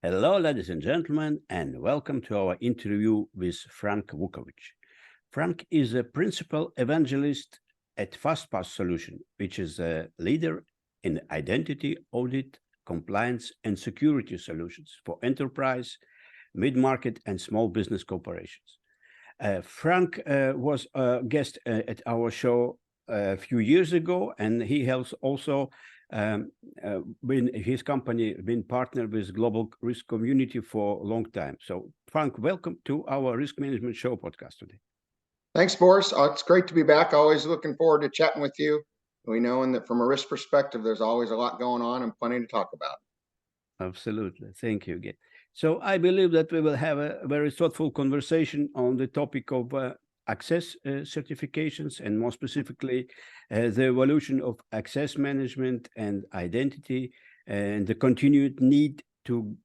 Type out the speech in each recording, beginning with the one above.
Hello, ladies and gentlemen, and welcome to our interview with Frank Vukovits. Frank is a principal evangelist at Fastpath Solutions, which is a leader in identity, audit, compliance, and security solutions for enterprise, mid-market, and small business corporations. Frank was a guest at our show a few years ago, and he has also been his company been partnered with global risk community for a long time. So, Frank, welcome to our risk management show podcast today. Thanks, Boris. It's great to be back. Always looking forward to chatting with you. We know that from a risk perspective, there's always a lot going on and plenty to talk about. Absolutely. Thank you again. So I believe that we will have a very thoughtful conversation on the topic of access certifications, and more specifically, the evolution of access management and identity, and the continued need to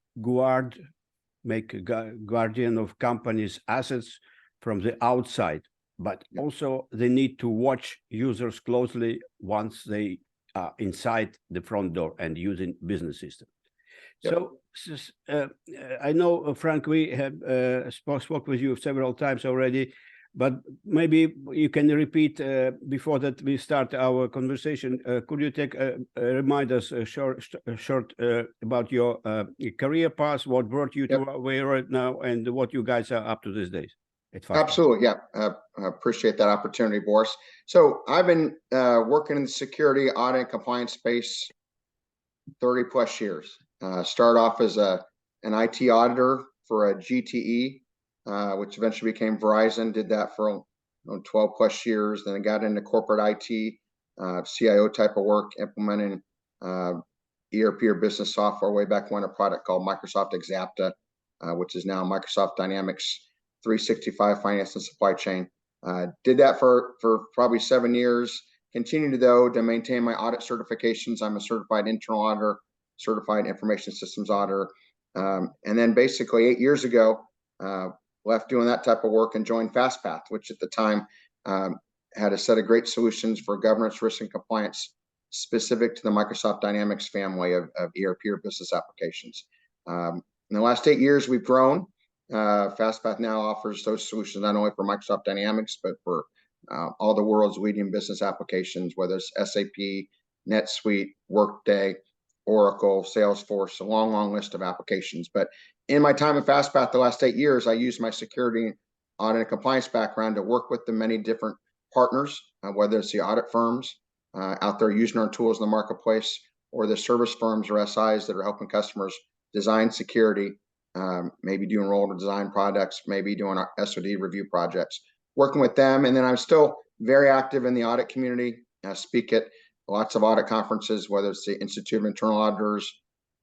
make a guardian of companies' assets from the outside, but also the need to watch users closely once they are inside the front door and using business system. So I know, Frank, we have spoke with you several times already, but maybe you can repeat before that we start our conversation. Could you remind us short about your career path, what brought you to where we are right now, and what you guys are up to these days? Absolutely, yeah. I appreciate that opportunity, Boris. So I've been working in the security, audit, and compliance space 30 plus years. Started off as an IT auditor for a GTE, which eventually became Verizon. Did that for 12 plus years. Then I got into corporate IT, CIO type of work, implementing ERP or business software way back when, a product called Microsoft Exapta, which is now Microsoft Dynamics 365 Finance and Supply Chain. Did that for probably 7 years. Continued, though, to maintain my audit certifications. I'm a certified internal auditor, certified information systems auditor. And then basically 8 years ago, left doing that type of work and joined Fastpath, which at the time had a set of great solutions for governance, risk, and compliance specific to the Microsoft Dynamics family of ERP or business applications. In the last 8 years, we've grown. Fastpath now offers those solutions not only for Microsoft Dynamics, but for all the world's leading business applications, whether it's SAP, NetSuite, Workday, Oracle, Salesforce, a long list of applications. But in my time at Fastpath the last 8 years, I used my security, audit, and compliance background to work with the many different partners, whether it's the audit firms out there using our tools in the marketplace, or the service firms or SIs that are helping customers design security, maybe doing role to design products, maybe doing our SOD review projects, working with them. And then I'm still very active in the audit community. I speak at lots of audit conferences, whether it's the Institute of Internal Auditors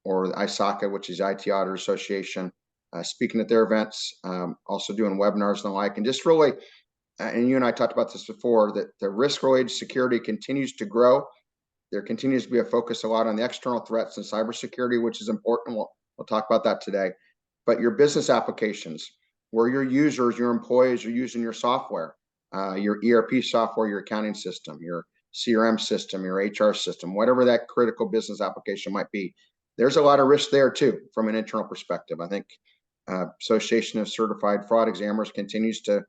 or the ISACA, which is IT Auditor Association, speaking at their events, also doing webinars and the like. And just really, and you and I talked about this before, that the risk-related security continues to grow. There continues to be a focus a lot on the external threats and cybersecurity, which is important. We'll talk about that today. But your business applications, where your users, your employees are using your software, your ERP software, your accounting system, your CRM system, your HR system, whatever that critical business application might be, there's a lot of risk there too from an internal perspective. I think Association of Certified Fraud Examiners continues to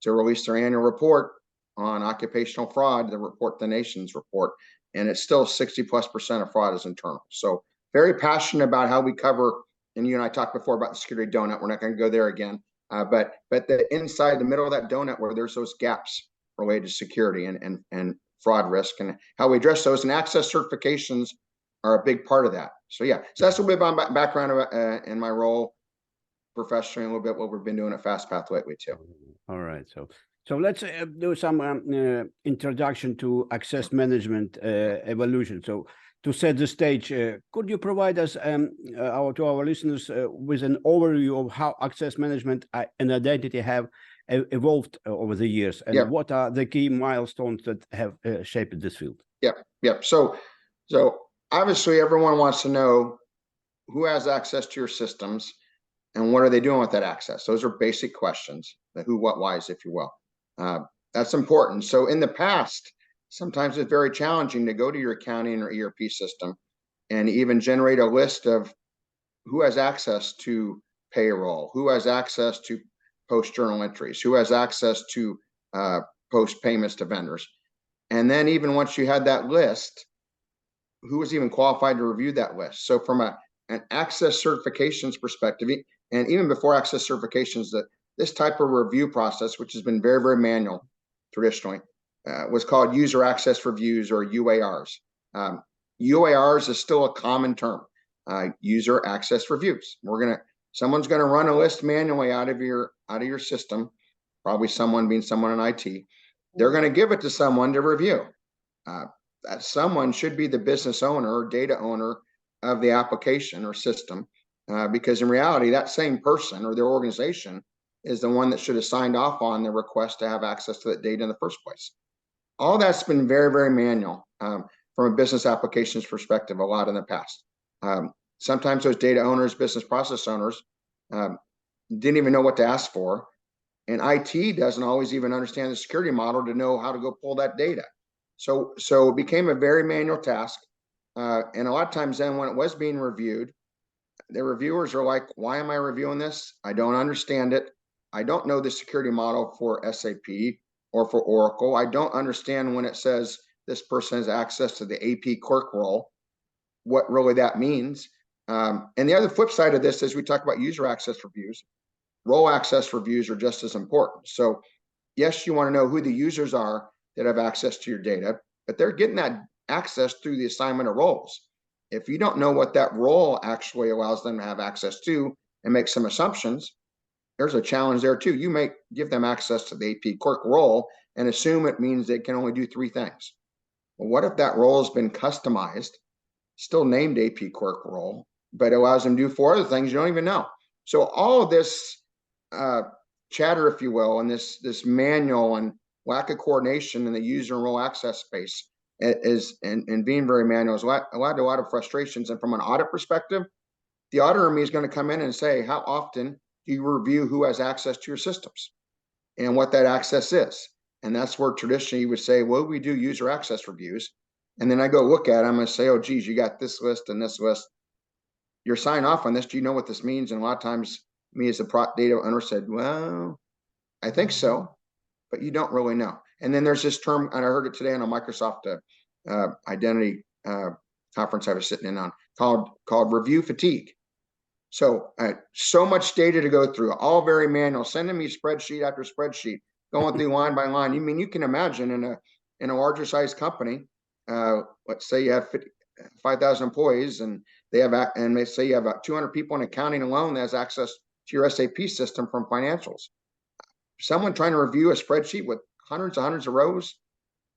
release their annual report on occupational fraud, the Report the Nation's report, and it's still 60+% of fraud is internal. So very passionate about how we cover, and you and I talked before about the security donut. We're not going to go there again, but the inside, the middle of that donut, where there's those gaps related to security and fraud risk, and how we address those, and access certifications are a big part of that. So yeah, so that's a little bit about my background and my role professionally, a little bit what we've been doing at Fastpath lately too. All right, so let's do some introduction to access management evolution. So to set the stage, could you provide us to our listeners with an overview of how access management and identity have evolved over the years, and what are the key milestones that have shaped this field? Yep. So obviously everyone wants to know who has access to your systems and what are they doing with that access. Those are basic questions, the who, what, whys, if you will. That's important. So in the past, sometimes it's very challenging to go to your accounting or ERP system and even generate a list of who has access to payroll, who has access to post journal entries, who has access to post payments to vendors. And then even once you had that list, who was even qualified to review that list? So from an access certifications perspective, and even before access certifications, that this type of review process, which has been very, very manual traditionally, was called user access reviews, or UARs. UARs is still a common term. User access reviews. Someone's gonna run a list manually out of your system, probably someone being someone in IT. They're gonna give it to someone to review. That someone should be the business owner or data owner of the application or system, because in reality, that same person or their organization is the one that should have signed off on the request to have access to that data in the first place. All that's been very, very manual from a business applications perspective, a lot in the past. Sometimes those data owners, business process owners, didn't even know what to ask for. And IT doesn't always even understand the security model to know how to go pull that data. So it became a very manual task. And a lot of times then when it was being reviewed, the reviewers are like, why am I reviewing this? I don't understand it. I don't know the security model for SAP or for Oracle. I don't understand when it says this person has access to the AP clerk role, what really that means. And the other flip side of this is we talk about user access reviews. Role access reviews are just as important. So yes, you want to know who the users are that have access to your data, but they're getting that access through the assignment of roles. If you don't know what that role actually allows them to have access to and make some assumptions, there's a challenge there too. You may give them access to the AP clerk role and assume it means they can only do 3 things. Well, what if that role has been customized, still named AP clerk role, but allows them to do 4 other things you don't even know? So all of this chatter, if you will, and this manual and lack of coordination in the user and role access space and being very manual has led to a lot of frustrations. And from an audit perspective, the auditor is going to come in and say, how often do you review who has access to your systems and what that access is? And that's where traditionally you would say, well, we do user access reviews. And then I go look at them and say, oh, geez, you got this list and this list. You're signing off on this. Do you know what this means? And a lot of times me as the data owner said, well, I think so, but you don't really know. And then there's this term, and I heard it today on a Microsoft identity conference I was sitting in on, called review fatigue. So so much data to go through, all very manual, sending me spreadsheet after spreadsheet, going through line by line. You mean you can imagine in a larger size company, let's say you have 5,000 employees, and they say you have about 200 people in accounting alone that has access to your SAP system from financials. Someone trying to review a spreadsheet with hundreds of rows,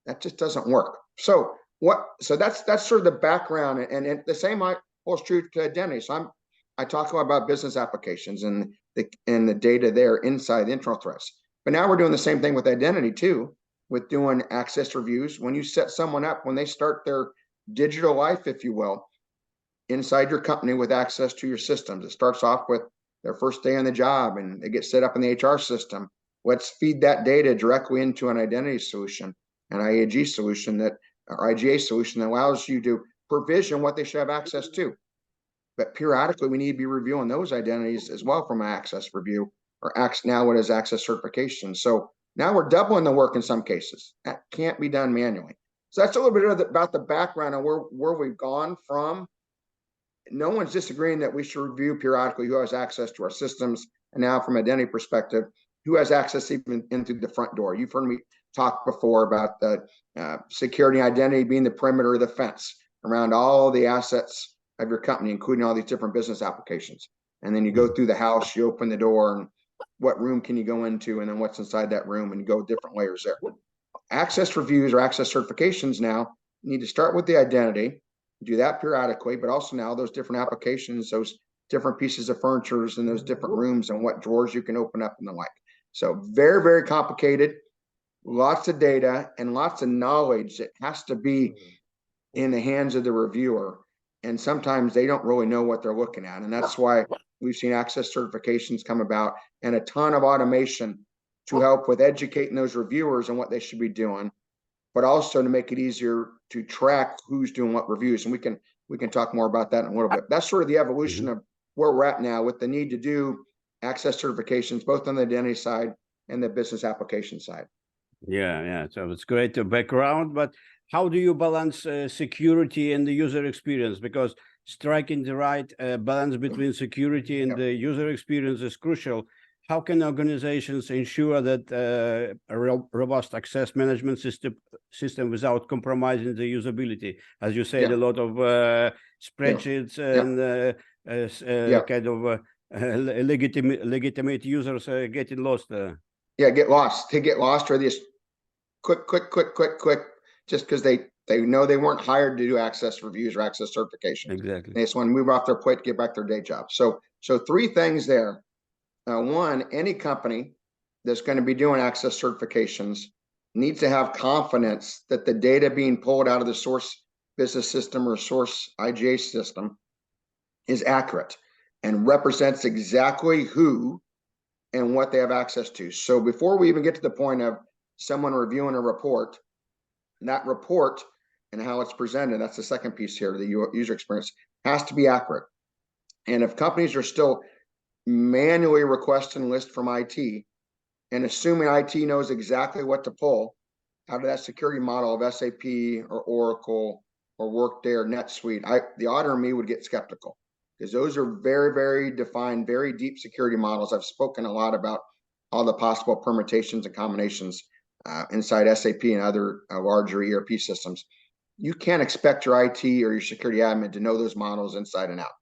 that just doesn't work. So that's sort of the background, and the same holds true to identity. So I talk a lot about business applications and the data there inside the internal threats. But now we're doing the same thing with identity too, with doing access reviews. When you set someone up, when they start their digital life, if you will, inside your company with access to your systems, it starts off with their first day on the job and they get set up in the HR system. Let's feed that data directly into an identity solution, an IAG solution or IGA solution that allows you to provision what they should have access to. But periodically, we need to be reviewing those identities as well from an access review, or now what is access certification. So now we're doubling the work in some cases. That can't be done manually. So that's a little bit about the background of where we've gone from. No one's disagreeing that we should review periodically who has access to our systems. And now from an identity perspective, who has access even in through the front door. You've heard me talk before about the security identity being the perimeter of the fence around all the assets of your company, including all these different business applications. And then you go through the house, you open the door, and what room can you go into, and then what's inside that room, and you go different layers there. Access reviews or access certifications now need to start with the identity, do that periodically, but also now those different applications, those different pieces of furniture and those different rooms and what drawers you can open up and the like. So very, very complicated, lots of data and lots of knowledge that has to be in the hands of the reviewer. And sometimes they don't really know what they're looking at. And that's why we've seen access certifications come about and a ton of automation to help with educating those reviewers on what they should be doing, but also to make it easier to track who's doing what reviews. And we can talk more about that in a little bit. That's sort of the evolution of where we're at now with the need to do access certifications, both on the identity side and the business application side. Yeah. So it's great background, but how do you balance security and the user experience? Because striking the right balance between security and the user experience is crucial. How can organizations ensure that a robust access management system without compromising the usability? As you said, a lot of spreadsheets and kind of legitimate users getting lost. Get lost. They get lost, or this quick, just because they know they weren't hired to do access reviews or access certification. Exactly. They just want to move off their plate to get back to their day job. So three things there. One, any company that's going to be doing access certifications needs to have confidence that the data being pulled out of the source business system or source IGA system is accurate and represents exactly who and what they have access to. So before we even get to the point of someone reviewing a report, that report and how it's presented, that's the second piece here, the user experience, has to be accurate. And if companies are still manually requesting lists from IT and assuming IT knows exactly what to pull out of that security model of SAP or Oracle or Workday or NetSuite, the auditor and me would get skeptical, because those are very, very defined, very deep security models. I've spoken a lot about all the possible permutations and combinations inside SAP and other larger ERP systems. You can't expect your IT or your security admin to know those models inside and out.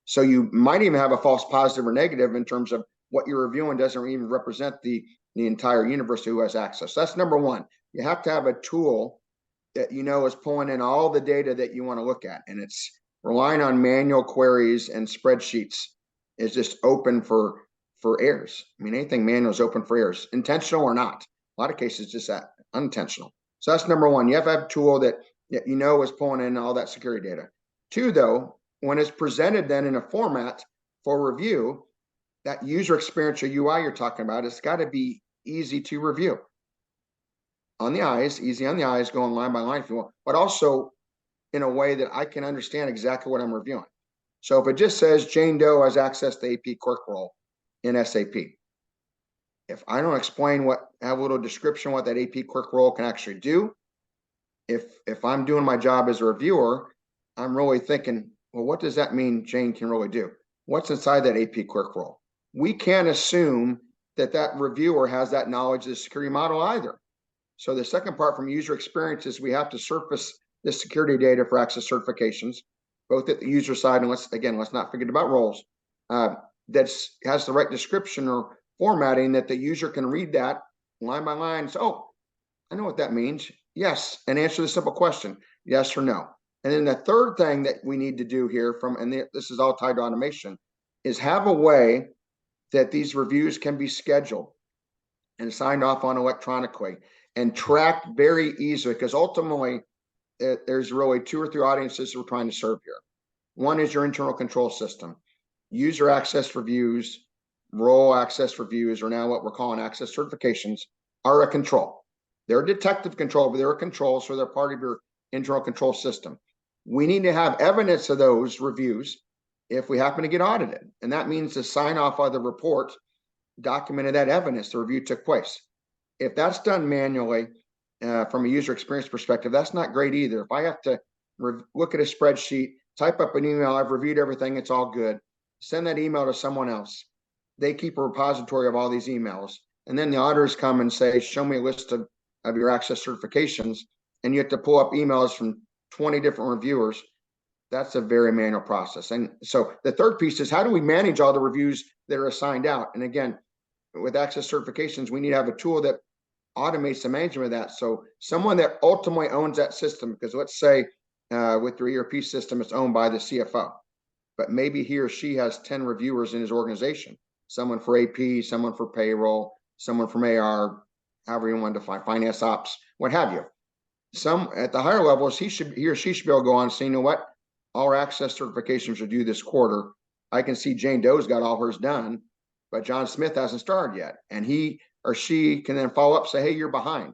So you might even have a false positive or negative in terms of what you're reviewing doesn't even represent the entire universe who has access. So that's number one. You have to have a tool that you know is pulling in all the data that you want to look at. And it's relying on manual queries and spreadsheets is just open for errors. I mean, anything manual is open for errors, intentional or not. A lot of cases, just that unintentional. So that's number one. You have to have a tool that you know is pulling in all that security data. Two, though, when it's presented then in a format for review, that user experience or UI you're talking about, it's got to be easy to review. On the eyes, easy on the eyes, going line by line if you want, but also in a way that I can understand exactly what I'm reviewing. So if it just says Jane Doe has access to AP clerk role in SAP, if I don't explain have a little description what that AP clerk role can actually do, if I'm doing my job as a reviewer, I'm really thinking, well, what does that mean Jane can really do? What's inside that AP clerk role? We can't assume that reviewer has that knowledge of the security model either. So the second part from user experience is we have to surface the security data for access certifications, both at the user side, and let's not forget about roles, that has the right description or formatting that the user can read that line by line. So, oh, I know what that means. Yes, and answer the simple question, yes or no. And then the third thing that we need to do here this is all tied to automation, is have a way that these reviews can be scheduled and signed off on electronically and tracked very easily, because ultimately there's really two or three audiences we're trying to serve here. One is your internal control system. User access reviews, role access reviews, or now what we're calling access certifications, are a control. They're a detective control, but they're a control, so they're part of your internal control system. We need to have evidence of those reviews if we happen to get audited. And that means the sign off of the report documented that evidence the review took place. If that's done manually from a user experience perspective, that's not great either. If I have to look at a spreadsheet, type up an email, I've reviewed everything, it's all good, send that email to someone else. They keep a repository of all these emails. And then the auditors come and say, show me a list of your access certifications. And you have to pull up emails from 20 different reviewers. That's a very manual process. And so the third piece is, how do we manage all the reviews that are assigned out? And again, with access certifications, we need to have a tool that automates the management of that. So someone that ultimately owns that system, because let's say with your ERP system, it's owned by the CFO, but maybe he or she has 10 reviewers in his organization, someone for AP, someone for payroll, someone from AR, however you want to define, finance ops, what have you. Some at the higher levels, he or she should be able to go on and say, you know what, all our access certifications are due this quarter. I can see Jane Doe's got all hers done, but John Smith hasn't started yet. And he or she can then follow up, say, hey, you're behind.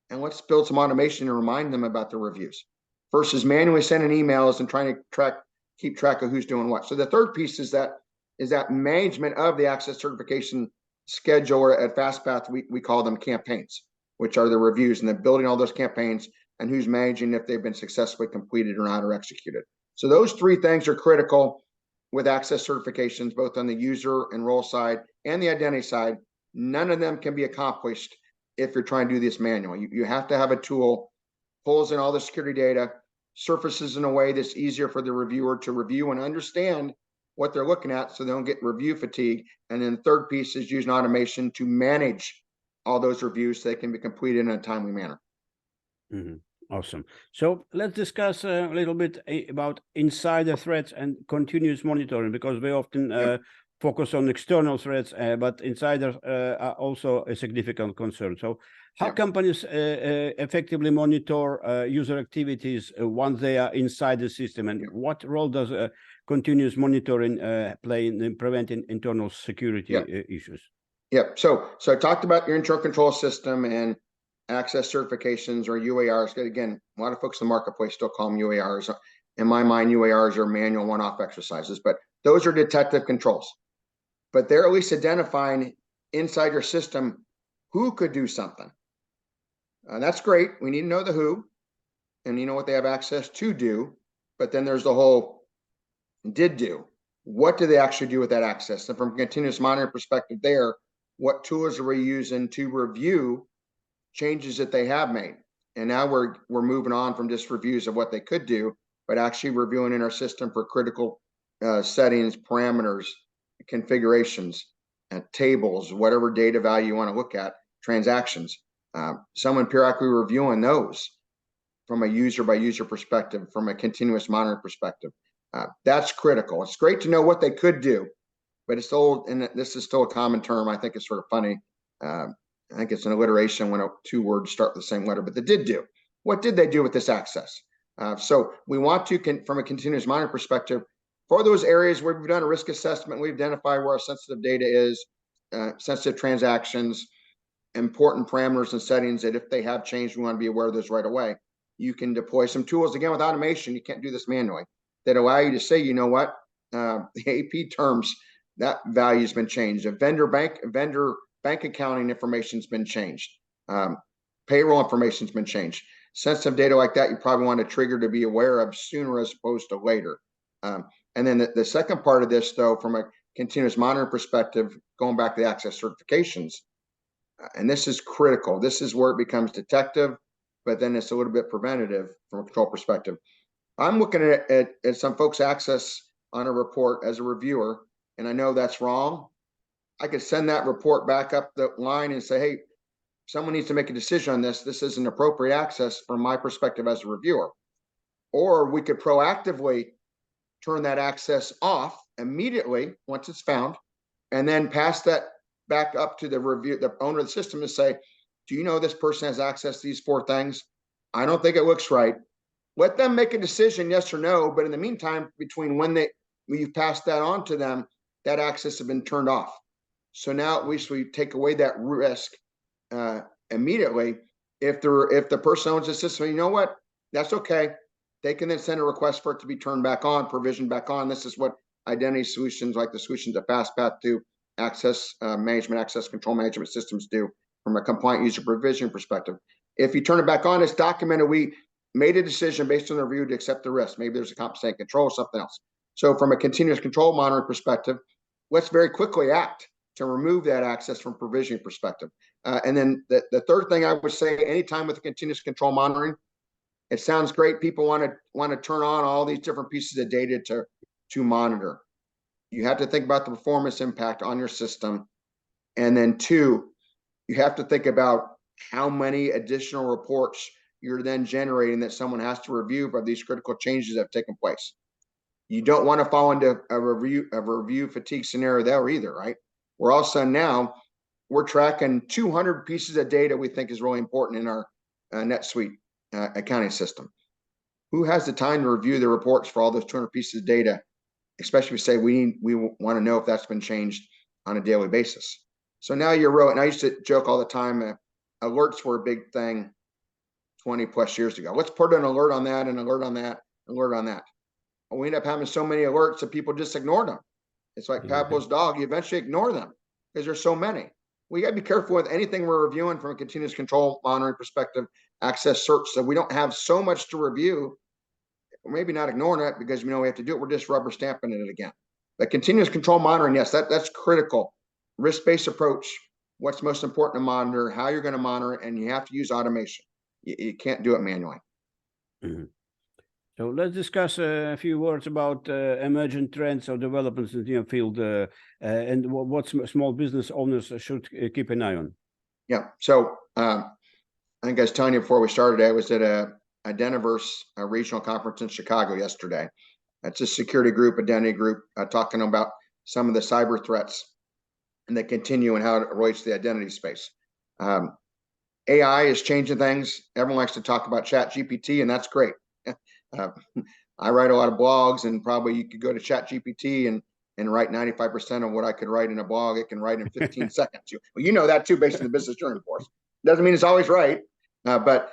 And let's build some automation to remind them about the reviews versus manually sending emails and trying to keep track of who's doing what. So the third piece is that is that management of the access certification schedule, or at Fastpath, we call them campaigns, which are the reviews, and then building all those campaigns and who's managing if they've been successfully completed or not, or executed. So those three things are critical with access certifications, both on the user and role side and the identity side. None of them can be accomplished if you're trying to do this manually. You have to have a tool, pulls in all the security data, surfaces in a way that's easier for the reviewer to review and understand what they're looking at, so they don't get review fatigue. And then the third piece is using automation to manage all those reviews so they can be completed in a timely manner. Awesome. So let's discuss a little bit about insider threats and continuous monitoring, because we often focus on external threats, but insiders are also a significant concern. So how companies effectively monitor user activities once they are inside the system, and what role does continuous monitoring play in preventing internal security issues? So I talked about your internal control system and access certifications, or UARs. Again, a lot of folks in the marketplace still call them UARs. In my mind, UARs are manual one-off exercises, but those are detective controls. But they're at least identifying inside your system who could do something. That's great. We need to know the who, and you know what they have access to do. But then there's the whole did do. What do they actually do with that access? And from a continuous monitoring perspective there, what tools are we using to review changes that they have made? And now we're moving on from just reviews of what they could do, but actually reviewing in our system for critical settings, parameters, configurations, tables, whatever data value you want to look at, transactions. Someone periodically reviewing those from a user by user perspective, from a continuous monitoring perspective. That's critical. It's great to know what they could do, but it's still, and this is still a common term. I think it's sort of funny. I think it's an alliteration when two words start with the same letter, but the did do. What did they do with this access? So we want to, from a continuous monitoring perspective, for those areas where we've done a risk assessment, we've identified where our sensitive data is, sensitive transactions, important parameters and settings that if they have changed, we want to be aware of those right away. You can deploy some tools, again, with automation. You can't do this manually, that allow you to say, you know what, the AP terms, that value's been changed. A vendor bank accounting information's been changed. Payroll information's been changed. Sensitive data like that, you probably want to trigger to be aware of sooner as opposed to later. And then the second part of this, though, from a continuous monitoring perspective, going back to the access certifications, and this is critical. This is where it becomes detective, but then it's a little bit preventative from a control perspective. I'm looking at some folks' access on a report as a reviewer, and I know that's wrong. I could send that report back up the line and say, hey, someone needs to make a decision on this. This isn't appropriate access from my perspective as a reviewer. Or we could proactively turn that access off immediately once it's found, and then pass that back up to the owner of the system, to say, do you know this person has access to these 4 things? I don't think it looks right. Let them make a decision, yes or no. But in the meantime, between when you've passed that on to them, that access has been turned off. So now at least we take away that risk immediately. If the person owns the system, you know what, that's okay. They can then send a request for it to be turned back on, provisioned back on. This is what identity solutions like the solutions at Fastpath do, access management, access control management systems do from a compliant user provision perspective. If you turn it back on, it's documented. We made a decision based on the review to accept the risk. Maybe there's a compensating control or something else. So from a continuous control monitoring perspective, let's very quickly act to remove that access from provisioning perspective. And then the third thing I would say, anytime with continuous control monitoring, it sounds great. People want to turn on all these different pieces of data to monitor. You have to think about the performance impact on your system. And then 2, you have to think about how many additional reports you're then generating that someone has to review for these critical changes that have taken place. You don't want to fall into a review fatigue scenario there either, right? We're also now, we're tracking 200 pieces of data we think is really important in our NetSuite accounting system. Who has the time to review the reports for all those 200 pieces of data, especially if we say we want to know if that's been changed on a daily basis? So now you're really, and I used to joke all the time, alerts were a big thing 20 plus years ago. Let's put an alert on that, and alert on that, alert on that. We end up having so many alerts that people just ignored them. It's like Pablo's dog. You eventually ignore them because there's so many. We got to be careful with anything we're reviewing from a continuous control monitoring perspective, access search. So we don't have so much to review, or maybe not ignoring it because we know we have to do it. We're just rubber stamping it again. But continuous control monitoring, yes, that's critical. Risk-based approach, what's most important to monitor, how you're going to monitor it, and you have to use automation. You can't do it manually. Mm-hmm. So let's discuss a few words about emerging trends or developments in your field and what small business owners should keep an eye on. Yeah. So I think I was telling you before we started, I was at a Identiverse regional conference in Chicago yesterday. That's a security group, identity group, talking about some of the cyber threats and they continue and how it relates to the identity space. AI is changing things. Everyone likes to talk about ChatGPT, and that's great. I write a lot of blogs, and probably you could go to ChatGPT and write 95% of what I could write in a blog. It can write in 15 seconds. Well, you know that too, based on the business journey, of course. Doesn't mean it's always right, but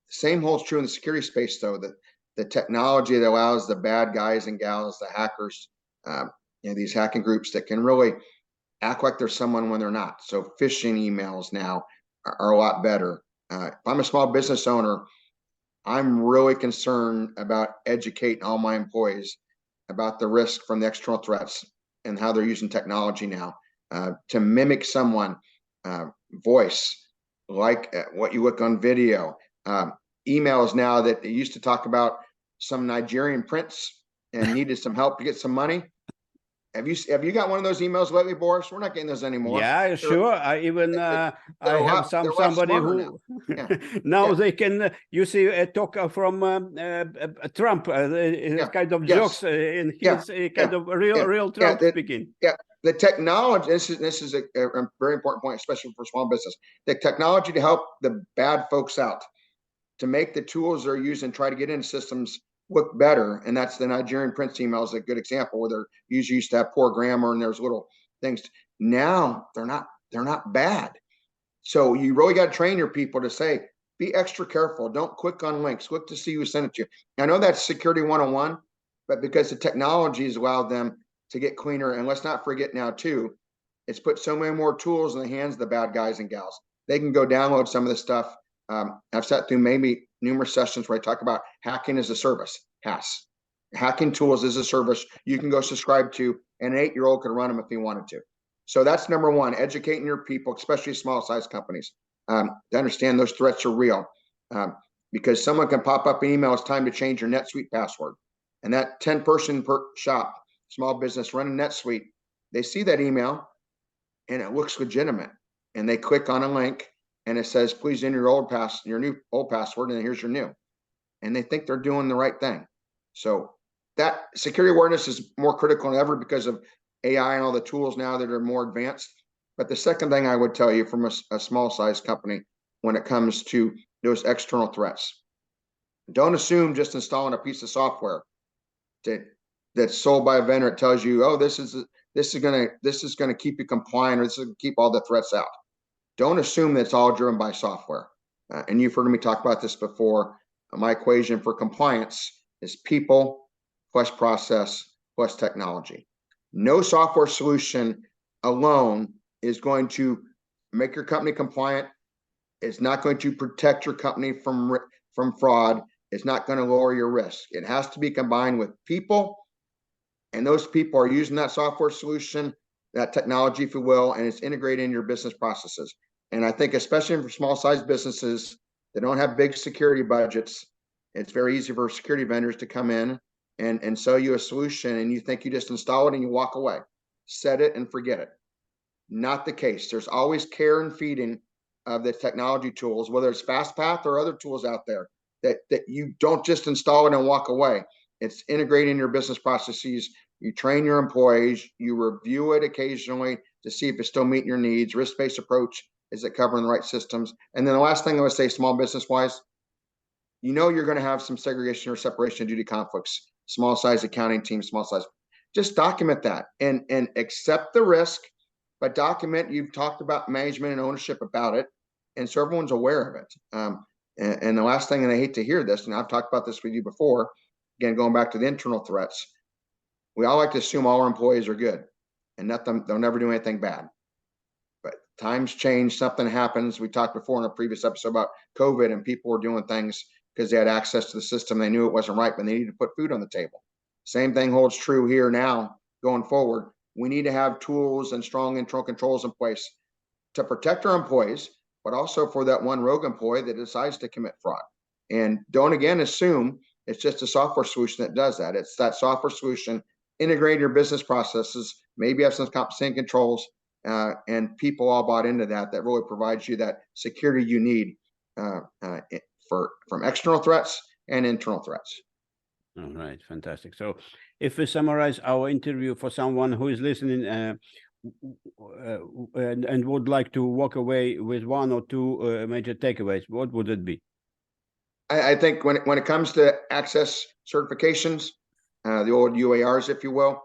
same holds true in the security space, though. That the technology that allows the bad guys and gals, the hackers, these hacking groups that can really act like they're someone when they're not. So phishing emails now are a lot better. If I'm a small business owner, I'm really concerned about educating all my employees about the risk from the external threats and how they're using technology now to mimic someone, voice, like what you look on video, emails now that they used to talk about some Nigerian prince and needed some help to get some money. Have you got one of those emails lately, Boris? We're not getting those anymore. Yeah, sure. I even I have somebody who now they can you see a talk from Trump, kind of jokes in his kind of real Trump speaking. Yeah, the technology. This is a very important point, especially for small business. The technology to help the bad folks out, to make the tools they're using try to get into systems look better, and that's the Nigerian prince email is a good example where they're usually used to have poor grammar and there's little things. Now they're not bad. So you really got to train your people to say, be extra careful. Don't click on links. Look to see who sent it to you. I know that's security 101, but because the technology has allowed them to get cleaner, and let's not forget now too, it's put so many more tools in the hands of the bad guys and gals. They can go download some of this stuff. I've sat through maybe numerous sessions where I talk about hacking as a service, HAS. Hacking tools as a service you can go subscribe to, and an 8-year-old could run them if he wanted to. So that's number one, educating your people, especially small size companies, to understand those threats are real. Because someone can pop up an email, it's time to change your NetSuite password. And that 10-person per shop, small business running NetSuite, they see that email and it looks legitimate. And they click on a link and it says, please enter your new old password, and here's your new. And they think they're doing the right thing. So that security awareness is more critical than ever because of AI and all the tools now that are more advanced. But the second thing I would tell you from a small size company when it comes to those external threats, don't assume just installing a piece of software that's sold by a vendor. It tells you, oh, this is gonna keep you compliant, or this is gonna keep all the threats out. Don't assume that it's all driven by software. And you've heard me talk about this before. My equation for compliance is people plus process plus technology. No software solution alone is going to make your company compliant. It's not going to protect your company from fraud. It's not going to lower your risk. It has to be combined with people, and those people are using that software solution, that technology, if you will, and it's integrated in your business processes. And I think especially for small size businesses that don't have big security budgets, it's very easy for security vendors to come in and sell you a solution, and you think you just install it and you walk away, set it and forget it. Not the case. There's always care and feeding of the technology tools, whether it's Fastpath or other tools out there, that you don't just install it and walk away. It's integrating your business processes. You train your employees, you review it occasionally to see if it's still meeting your needs. Risk-based approach, is it covering the right systems? And then the last thing I would say, small business wise, you're going to have some segregation or separation of duty conflicts, small size accounting team, small size. Just document that and accept the risk, but document you've talked about management and ownership about it, and so everyone's aware of it. And the last thing, and I hate to hear this, and I've talked about this with you before, again, going back to the internal threats, We all like to assume all our employees are good and they'll never do anything bad. But times change, something happens. We talked before in a previous episode about COVID, and people were doing things because they had access to the system. They knew it wasn't right, but they needed to put food on the table. Same thing holds true here now going forward. We need to have tools and strong internal controls in place to protect our employees, but also for that one rogue employee that decides to commit fraud. And don't again assume it's just a software solution that does that. It's that software solution, integrate your business processes, maybe have some compensating controls, and people all bought into that. That really provides you that security you need from external threats and internal threats. All right, fantastic. So if we summarize our interview for someone who is listening and would like to walk away with one or two major takeaways, what would it be? I think when it comes to access certifications, the old UARs, if you will,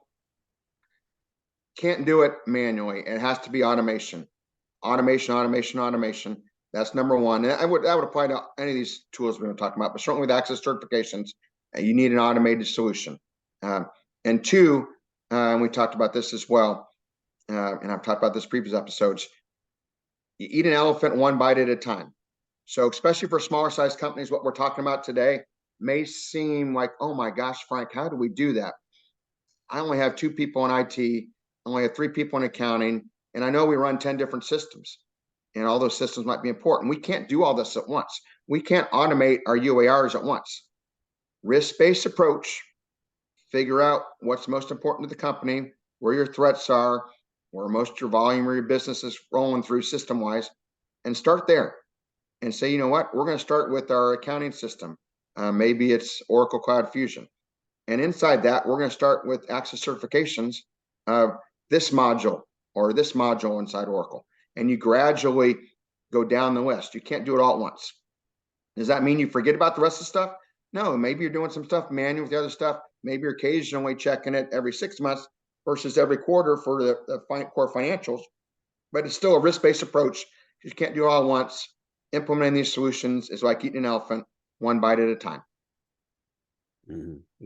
can't do it manually. It has to be automation. Automation. That's number one. And that would apply to any of these tools we've been talking about, but certainly with access certifications, you need an automated solution. And two, and we talked about this as well, and I've talked about this previous episodes, you eat an elephant one bite at a time. So especially for smaller size companies, what we're talking about today may seem like, oh my gosh, Frank, how do we do that? I only have 2 people in IT, I only have 3 people in accounting, and I know we run 10 different systems, and all those systems might be important. We can't do all this at once. We can't automate our UARs at once. Risk-based approach, figure out what's most important to the company, where your threats are, where most of your volume or your business is rolling through system-wise, and start there. And say, you know what, we're going to start with our accounting system. Maybe it's Oracle Cloud Fusion. And inside that, we're going to start with access certifications of this module or this module inside Oracle. And you gradually go down the list. You can't do it all at once. Does that mean you forget about the rest of the stuff? No, maybe you're doing some stuff manual with the other stuff. Maybe you're occasionally checking it every 6 months versus every quarter for the core financials. But it's still a risk-based approach. You can't do it all at once. Implementing these solutions is like eating an elephant, one bite at a time.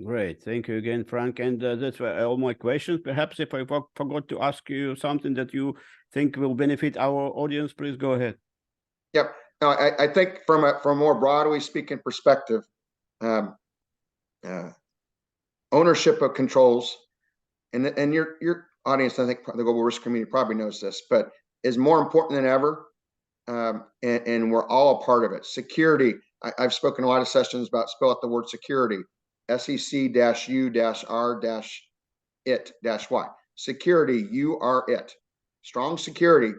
Great. Thank you again, Frank. And that's all my questions. Perhaps if I forgot to ask you something that you think will benefit our audience, please go ahead. Yep. No, I think from a more broadly speaking perspective, ownership of controls, and your audience, I think the global risk community probably knows this, but is more important than ever. And we're all a part of it. Security. I've spoken a lot of sessions about spell out the word security. SEC-U-R-IT-Y. Security, you are it. Strong security,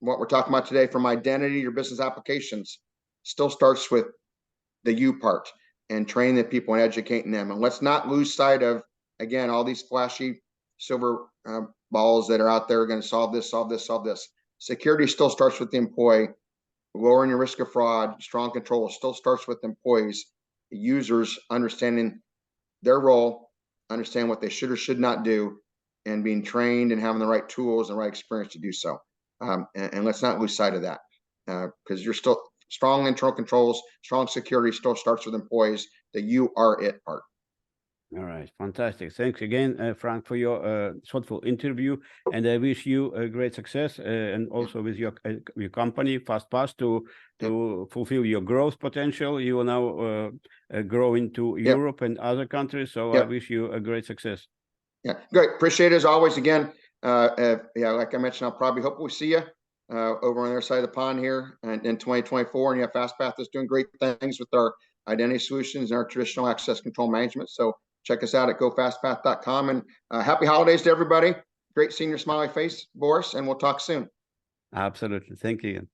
what we're talking about today, from identity to business applications, still starts with the you part and training the people and educating them. And let's not lose sight of, again, all these flashy silver balls that are out there are going to solve this. Security still starts with the employee. Lowering your risk of fraud, strong control still starts with employees, users understanding their role, understand what they should or should not do, and being trained and having the right tools and the right experience to do so. And let's not lose sight of that, because you're still strong internal controls, strong security still starts with employees, the you are it part. All right, fantastic. Thanks again, Frank, for your thoughtful interview, and I wish you a great success, and also with your company, Fastpath, to fulfill your growth potential. You will now grow into Europe and other countries, so I wish you a great success. Yeah, great. Appreciate it as always. Again, like I mentioned, I'll probably hope we see you over on the other side of the pond here in 2024. And Fastpath is doing great things with our identity solutions and our traditional access control management. So check us out at gofastpath.com, and happy holidays to everybody. Great seeing your smiley face, Boris, and we'll talk soon. Absolutely. Thank you.